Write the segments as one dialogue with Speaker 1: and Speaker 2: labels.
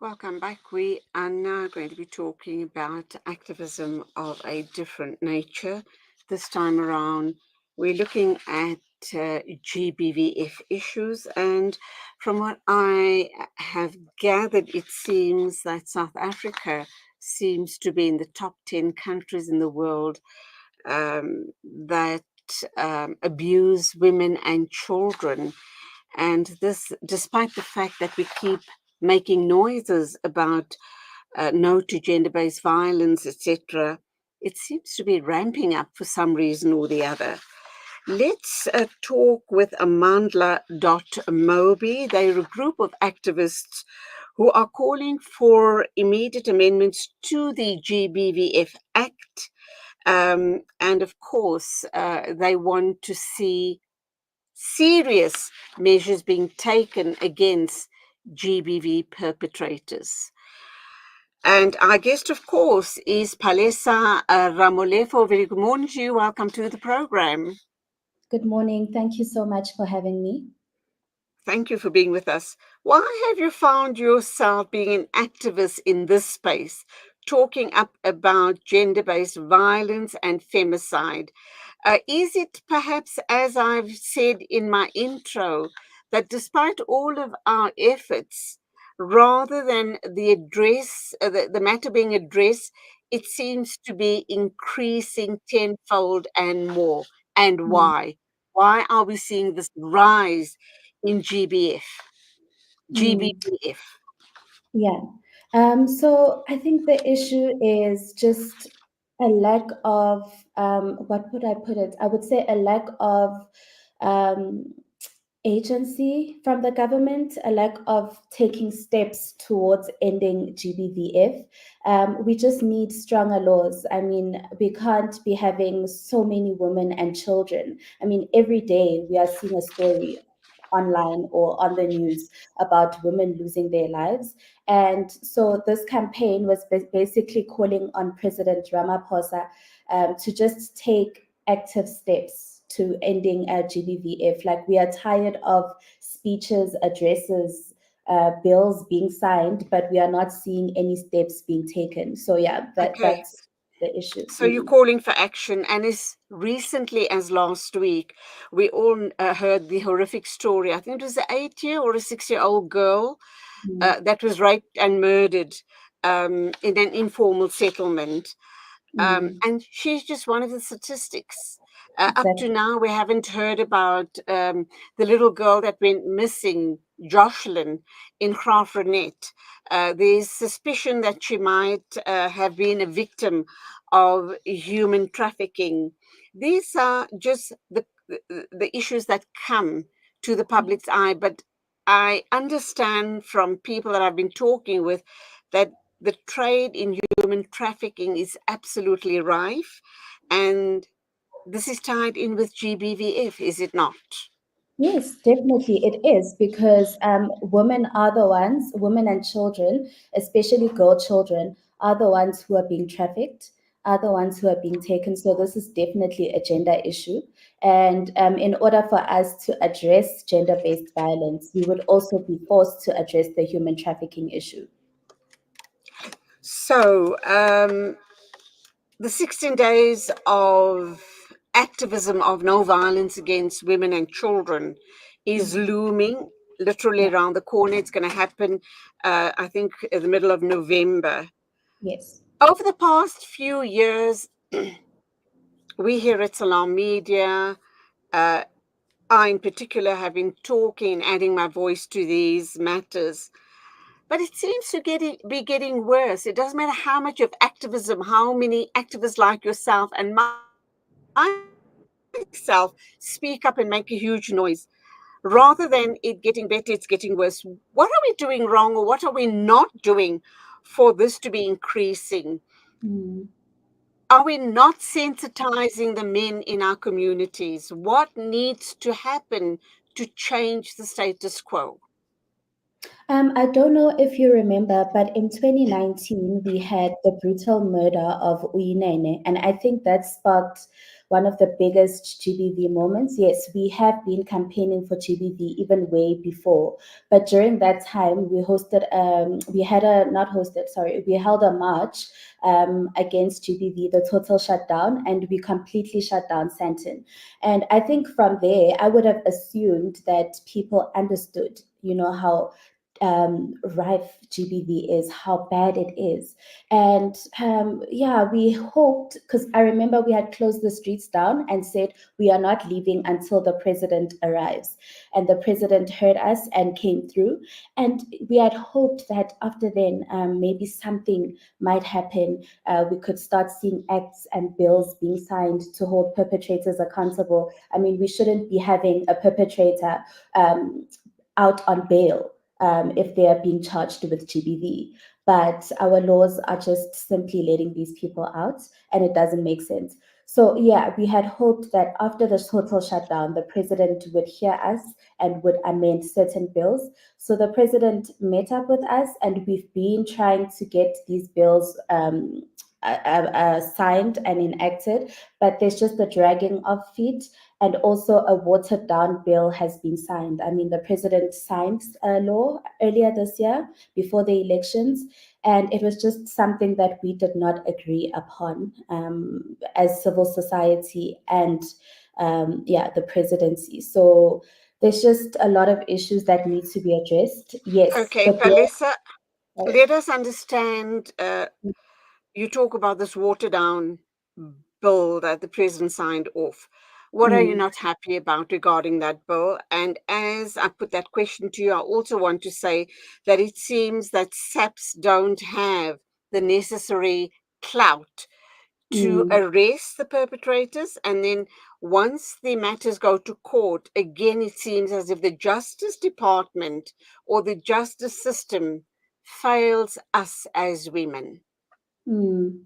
Speaker 1: Welcome back. We are now going to be talking about activism of a different nature. This time around, we're looking at GBVF issues, and from what I have gathered, it seems that South Africa seems to be in the top 10 countries in the world that abuse women and children. And this, despite the fact that we keep making noises about no to gender-based violence, etc., it seems to be ramping up for some reason or the other. Let's talk with Amandla.Mobi. They're a group of activists who are calling for immediate amendments to the GBVF Act. And of course, they want to see serious measures being taken against GBV perpetrators. And our guest, of course, is Palesa Ramolefo. Very good morning to you. Welcome to the program.
Speaker 2: Good morning. Thank you so much for having me.
Speaker 1: Thank you for being with us. Why have you found yourself being an activist in this space, talking up about gender-based violence and femicide? Is it perhaps, as I've said in my intro, that despite all of our efforts, rather than the matter being addressed, it seems to be increasing tenfold and more? And why? Why are we seeing this rise in
Speaker 2: Mm.
Speaker 1: GBVF?
Speaker 2: Yeah. So I think the issue is just a lack of, what would I put it? I would say a lack of um, agency from the government, a lack of taking steps towards ending GBVF. We just need stronger laws. I mean, we can't be having so many women and children. I mean, every day we are seeing a story online or on the news about women losing their lives. And so this campaign was basically calling on President Ramaphosa to just take active steps to ending GBVF. Like, we are tired of speeches, addresses, bills being signed, but we are not seeing any steps being taken. So yeah,
Speaker 1: Okay.
Speaker 2: that's the issue.
Speaker 1: So you're calling for action, and as recently as last week, we all heard the horrific story. I think it was an 8-year or a 6-year-old girl
Speaker 2: Mm,
Speaker 1: that was raped and murdered in an informal settlement.
Speaker 2: mm,
Speaker 1: And she's just one of the statistics. Up to
Speaker 2: exactly.
Speaker 1: now, we haven't heard about the little girl that went missing, Jocelyn, in Graafrenet. There's suspicion that she might have been a victim of human trafficking. These are just the issues that come to the public's eye. But I understand from people that I've been talking with that the trade in human trafficking is absolutely rife, and this is tied in with GBVF, is it not?
Speaker 2: Yes, definitely it is, because women are the ones, women and children, especially girl children, are the ones who are being trafficked, are the ones who are being taken. So this is definitely a gender issue. And in order for us to address gender-based violence, we would also be forced to address the human trafficking issue.
Speaker 1: So, the 16 days of activism of no violence against women and children is
Speaker 2: Mhm.
Speaker 1: looming literally
Speaker 2: Yeah.
Speaker 1: around the corner. It's going to happen, I think, in the middle of November.
Speaker 2: Yes.
Speaker 1: Over the past few years, we here at Salam Media, uh, I in particular have been talking, adding my voice to these matters. But it seems to be getting worse. It doesn't matter how much of activism, how many activists like yourself and myself speak up and make a huge noise. Rather than it getting better, it's getting worse. What are we doing wrong, or what are we not doing for this to be increasing?
Speaker 2: Mm.
Speaker 1: Are we not sensitizing the men in our communities? What needs to happen to change the status quo?
Speaker 2: I don't know if you remember, but in 2019, we had the brutal murder of Uyinene. And I think that sparked one of the biggest GBV moments. Yes, we have been campaigning for GBV even way before, but during that time we held a march against GBV, the total shutdown, and we completely shut down Sandton. And I think from there, I would have assumed that people understood, how rife GBV is, how bad it is. And we hoped, because I remember we had closed the streets down and said, we are not leaving until the president arrives. And the president heard us and came through. And we had hoped that after then, maybe something might happen. We could start seeing acts and bills being signed to hold perpetrators accountable. I mean, we shouldn't be having a perpetrator out on bail if they are being charged with GBV. But our laws are just simply letting these people out, and it doesn't make sense. So yeah, we had hoped that after the total shutdown, the president would hear us and would amend certain bills. So the president met up with us, and we've been trying to get these bills signed and enacted, but there's just the dragging of feet. And also a watered down bill has been signed. I mean, the president signed a law earlier this year before the elections, and it was just something that we did not agree upon as civil society and the presidency. So there's just a lot of issues that need to be addressed. Yes,
Speaker 1: Okay,
Speaker 2: the bill.
Speaker 1: Palesa, let us understand. You talk about this watered down bill that the president signed off. What are you
Speaker 2: Mm,
Speaker 1: not happy about regarding that bill? And as I put that question to you, I also want to say that it seems that SAPs don't have the necessary clout to
Speaker 2: mm.
Speaker 1: arrest the perpetrators. And then once the matters go to court, again, it seems as if the Justice Department or the justice system fails us as women.
Speaker 2: Mm.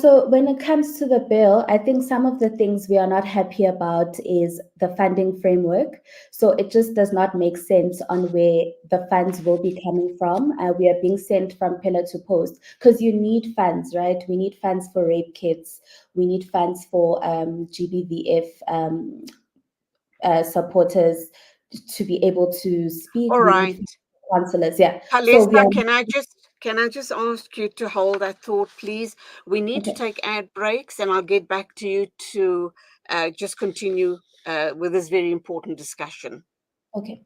Speaker 2: So when it comes to the bill, I think some of the things we are not happy about is the funding framework. So it just does not make sense on where the funds will be coming from. We are being sent from pillar to post because you need funds, right? We need funds for rape kits. We need funds for GBVF supporters to be able to speak.
Speaker 1: All
Speaker 2: We need
Speaker 1: right.
Speaker 2: counselors. Yeah. So we
Speaker 1: Palesa,
Speaker 2: are
Speaker 1: can I just ask you to hold that thought, please? We need to
Speaker 2: okay.
Speaker 1: take ad breaks, and I'll get back to you to just continue with this very important discussion.
Speaker 2: Okay.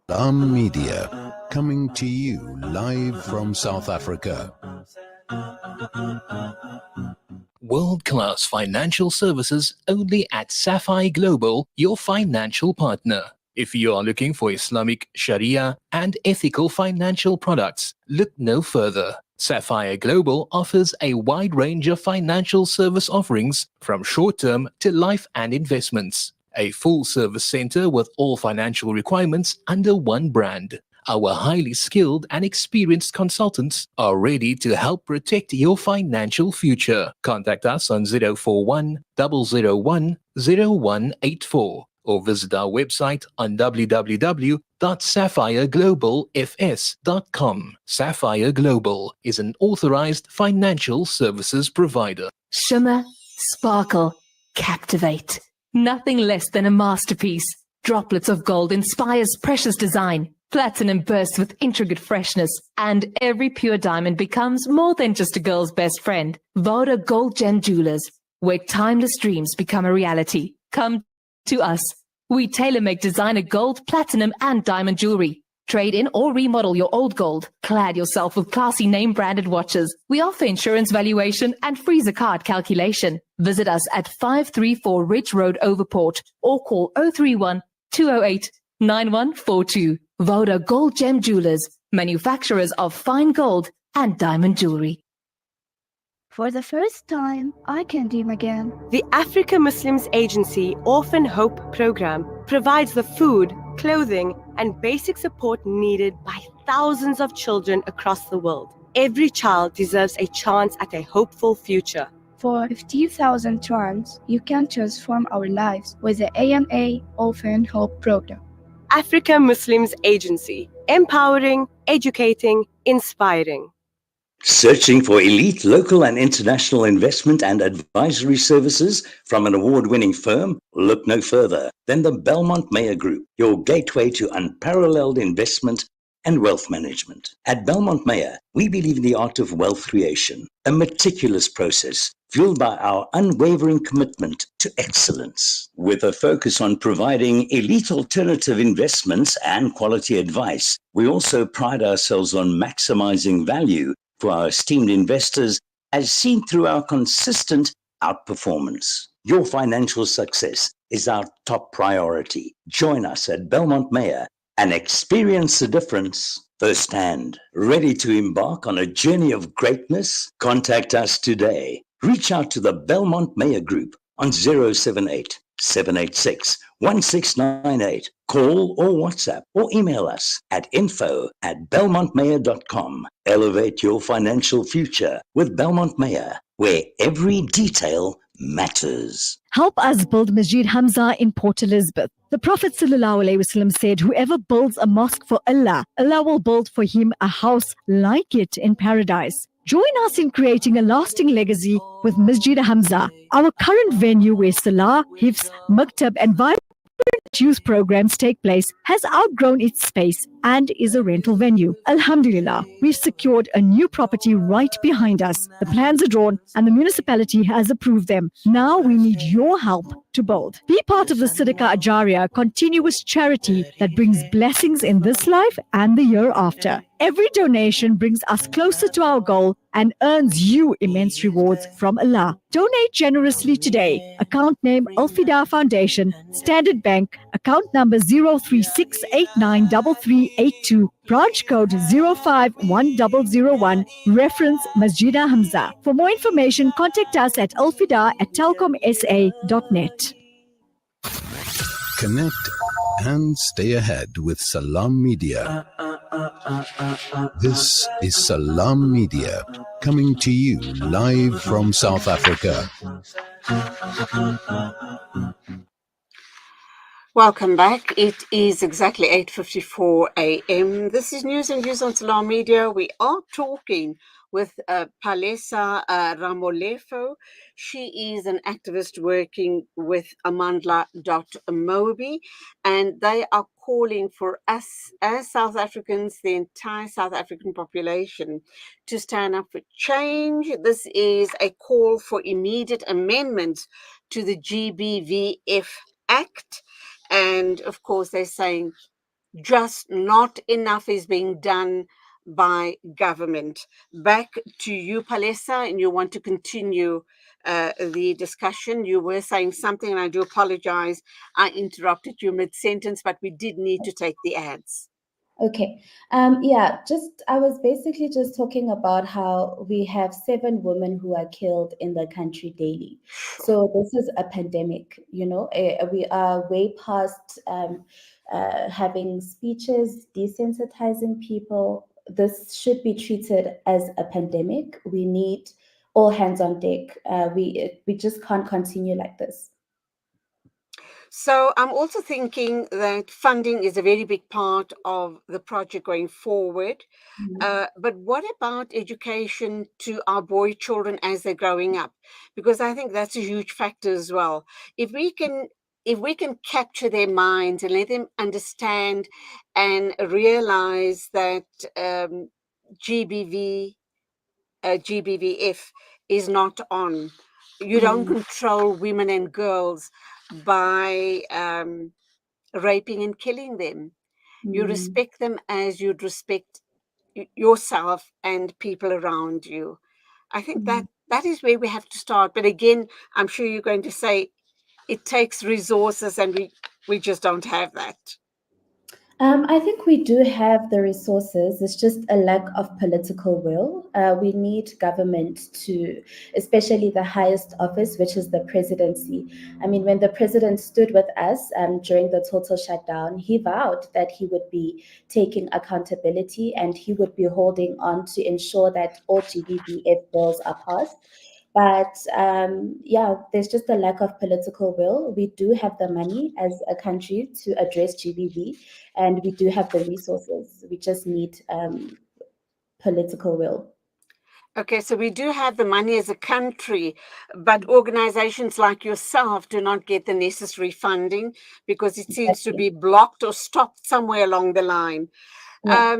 Speaker 3: Media, coming to you live from South Africa.
Speaker 4: World-class financial services only at Sapphire Global, your financial partner. If you are looking for Islamic Sharia and ethical financial products, look no further. Sapphire Global offers a wide range of financial service offerings from short-term to life and investments. A full-service center with all financial requirements under one brand. Our highly skilled and experienced consultants are ready to help protect your financial future. Contact us on 041 001 0184 or visit our website on www.sapphireglobalfs.com. Sapphire Global is an authorized financial services provider.
Speaker 5: Shimmer, sparkle, captivate. Nothing less than a masterpiece. Droplets of gold inspires precious design. Platinum bursts with intricate freshness, and every pure diamond becomes more than just a girl's best friend. Voda Gold Gem Jewelers, where timeless dreams become a reality. Come to us. We tailor-make designer gold, platinum, and diamond jewelry. Trade in or remodel your old gold. Clad yourself with classy name-branded watches. We offer insurance valuation and free zakat calculation. Visit us at 534 Ridge Road, Overport, or call 031 208 9142. Voda Gold Gem Jewelers, manufacturers of fine gold and diamond jewelry.
Speaker 6: For the first time, I can dream again.
Speaker 7: The Africa Muslims Agency Orphan Hope Program provides the food, clothing, and basic support needed by thousands of children across the world. Every child deserves a chance at a hopeful future.
Speaker 6: For 50,000 trans, you can transform our lives with the AMA Orphan Hope Program.
Speaker 7: Africa Muslims Agency. Empowering, educating, inspiring.
Speaker 8: Searching for elite local and international investment and advisory services from an award-winning firm? Look no further than the Belmont Mayer Group, your gateway to unparalleled investment and wealth management. At Belmont Mayer, we believe in the art of wealth creation, a meticulous process fueled by our unwavering commitment to excellence. With a focus on providing elite alternative investments and quality advice, we also pride ourselves on maximizing value for our esteemed investors, as seen through our consistent outperformance. Your financial success is our top priority. Join us at Belmont Mayer and experience the difference firsthand. Ready to embark on a journey of greatness? Contact us today. Reach out to the Belmont Mayer Group on 078 786 1698. Call or WhatsApp or email us at info@belmontmayer.com. Elevate your financial future with Belmont Mayer, where every detail matters.
Speaker 9: Help us build Masjid Hamza in Port Elizabeth. The Prophet ﷺ said, whoever builds a mosque for Allah, Allah will build for him a house like it in paradise. Join us in creating a lasting legacy with Masjid Hamza, our current venue where Salah, Hifz, Maktab and vibrant youth programs take place, has outgrown its space and is a rental venue. Alhamdulillah, we've secured a new property right behind us. The plans are drawn and the municipality has approved them. Now we need your help to build. Be part of the Siddiqa Ajaria, continuous charity that brings blessings in this life and the year after. Every donation brings us closer to our goal and earns you immense rewards from Allah. Donate generously today. Account name Al-Fida Foundation, Standard Bank, account number 036893382, branch code 051001, reference Masjida Hamza. For more information, contact us at alfida@telcomsa.net.
Speaker 3: Connect and stay ahead with Salam Media. This is Salam Media, coming to you live from South Africa.
Speaker 1: Welcome back. It is exactly 8:54 a.m. This is News and Views on Salam Media. We are talking with Palesa Ramolefo. She is an activist working with Amandla.Mobi, and they are calling for us as South Africans, the entire South African population, to stand up for change. This is a call for immediate amendments to the GBVF Act. And of course, they're saying just not enough is being done by government. Back to you, Palesa, and you want to continue the discussion. You were saying something, and I do apologize. I interrupted you mid-sentence, but we did need to take the ads.
Speaker 2: Okay. I was basically just talking about how we have 7 women who are killed in the country daily. So this is a pandemic, we are way past having speeches, desensitizing people. This should be treated as a pandemic. We need all hands on deck. We just can't continue like this.
Speaker 1: So I'm also thinking that funding is a very big part of the project going forward. But what about education to our boy children as they're growing up? Because I think that's a huge factor as well. If we can capture their minds and let them understand and realize that GBVF is not on. You don't control women and girls by raping and killing them. You respect them as you'd respect yourself and people around you. I think that is where we have to start. But again, I'm sure you're going to say it takes resources, and we just don't have that.
Speaker 2: I think we do have the resources. It's just a lack of political will. We need government to, especially the highest office, which is the presidency. I mean, when the president stood with us during the total shutdown, he vowed that he would be taking accountability and he would be holding on to ensure that all GBVF bills are passed. But yeah, there's just a lack of political will. We do have the money as a country to address GBV, and we do have the resources. We just need political will.
Speaker 1: Okay, so we do have the money as a country, but organizations like yourself do not get the necessary funding because it seems to be blocked or stopped somewhere along the line.
Speaker 2: Yeah.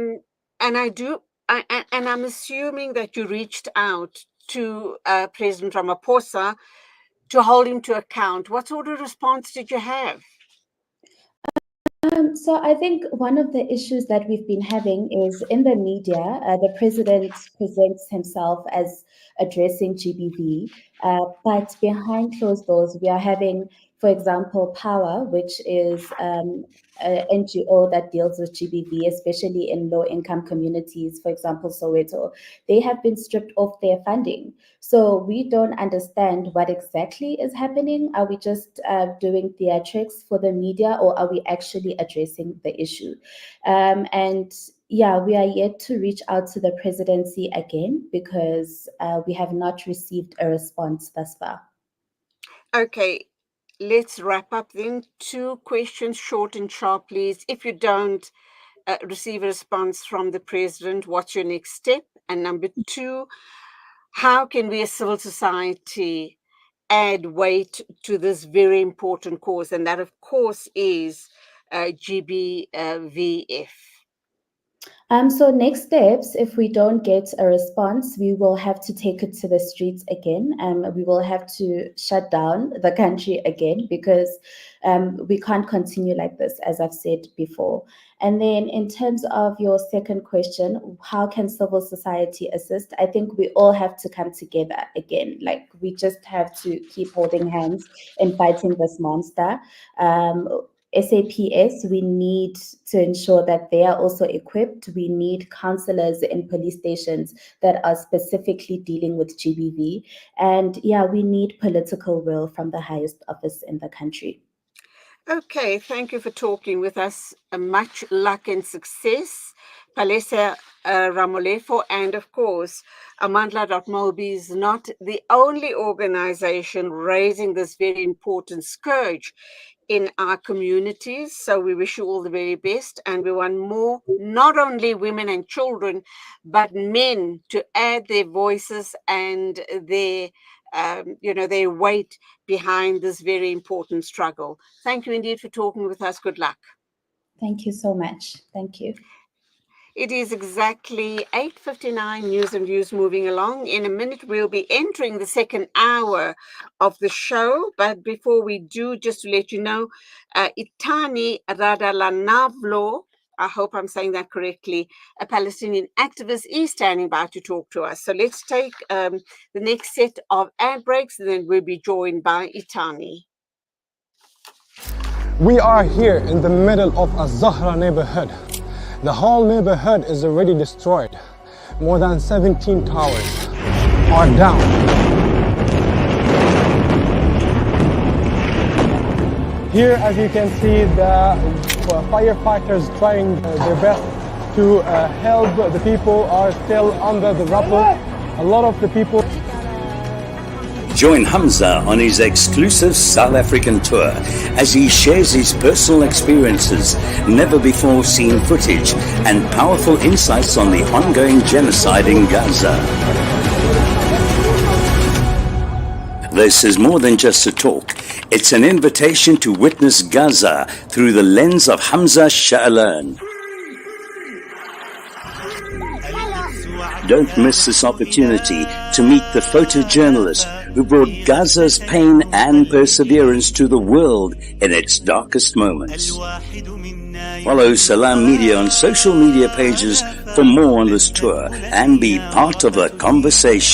Speaker 1: And I'm assuming that you reached out to President Ramaphosa to hold him to account. What sort of response did you have?
Speaker 2: So I think one of the issues that we've been having is in the media, the president presents himself as addressing GBV, but behind closed doors, we are having, for example, Power, which is an NGO that deals with GBV, especially in low-income communities, for example, Soweto. They have been stripped of their funding. So we don't understand what exactly is happening. Are we just doing theatrics for the media, or are we actually addressing the issue? And yeah, we are yet to reach out to the presidency again because we have not received a response thus far.
Speaker 1: Okay, let's wrap up then. 2 questions, short and sharp, please. If you don't receive a response from the president, what's your next step? And number 2, how can we as civil society add weight to this very important cause? And that, of course, is GBVF.
Speaker 2: So next steps, if we don't get a response, we will have to take it to the streets again. We will have to shut down the country again because we can't continue like this, as I've said before. And then in terms of your second question, how can civil society assist? I think we all have to come together again. Like, we just have to keep holding hands in fighting this monster. SAPS, we need to ensure that they are also equipped. We need counselors in police stations that are specifically dealing with GBV. And yeah, we need political will from the highest office in the country.
Speaker 1: Okay, thank you for talking with us. Much luck and success, Palesa Ramolefo. And of course, Amandla.Mobi is not the only organization raising this very important scourge in our communities. So we wish you all the very best, and we want more, not only women and children, but men to add their voices and their their weight behind this very important struggle. Thank you indeed for talking with us. Good luck.
Speaker 2: Thank you so much. Thank you.
Speaker 1: It is exactly 8:59, news and views moving along. In a minute, we'll be entering the second hour of the show. But before we do, just to let you know, Itani Radalanavlo, I hope I'm saying that correctly, a Palestinian activist, is standing by to talk to us. So let's take the next set of ad breaks, and then we'll be joined by Itani.
Speaker 10: We are here in the middle of a Zahra neighborhood. The whole neighborhood is already destroyed. More than 17 towers are down. Here, as you can see, the firefighters trying their best to help the people are still under the rubble. A lot of the people.
Speaker 8: Join Hamza on his exclusive South African tour as he shares his personal experiences, never before seen footage, and powerful insights on the ongoing genocide in Gaza. This is more than just a talk. It's an invitation to witness Gaza through the lens of Hamza Sha'alan. Don't miss this opportunity to meet the photojournalist who brought Gaza's pain and perseverance to the world in its darkest moments. Follow Salam Media on social media pages for more on this tour and be part of the conversation.